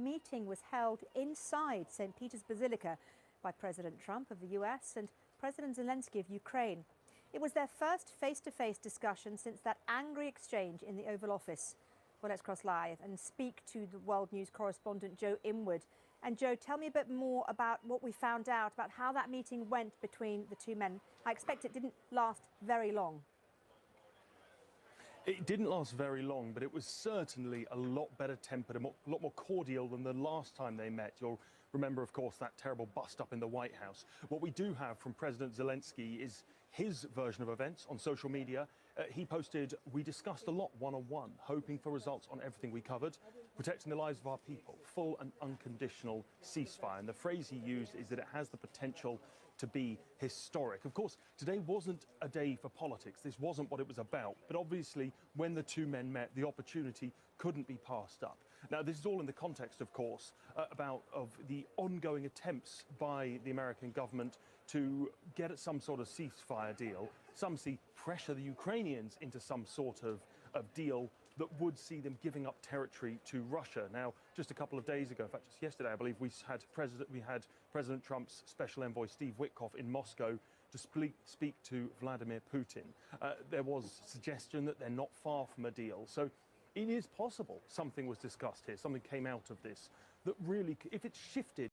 meeting was held inside St. Peter's Basilica by President Trump of the US and President Zelensky of Ukraine. It was their first face-to-face discussion since that angry exchange in the Oval Office. Well, let's cross live and speak to the World News correspondent Joe Inwood. And Joe, tell me a bit more about what we found out about how that meeting went between the two men. I expect it didn't last very long. It didn't last very long, but it was certainly a lot better tempered, a lot more cordial than the last time they met. You'll remember, of course, that terrible bust-up in the White House. What we do have from President Zelensky is his version of events on social media. He posted, "We discussed a lot one-on-one, hoping for results on everything we covered, protecting the lives of our people, full and unconditional ceasefire." And the phrase he used is that it has the potential to be historic. Of course, today wasn't a day for politics. This wasn't what it was about. But obviously, when the two men met, the opportunity couldn't be passed up. Now, this is all in the context, of course, of the ongoing attempts by the American government to get at some sort of ceasefire deal. Some see pressure the Ukrainians into some sort of deal that would see them giving up territory to Russia. Now, just a couple of days ago, in fact, just yesterday, I believe, we had President Trump's special envoy, Steve Witkoff, in Moscow to speak to Vladimir Putin. There was suggestion that they're not far from a deal. So it is possible something was discussed here, something came out of this that really, if it shifted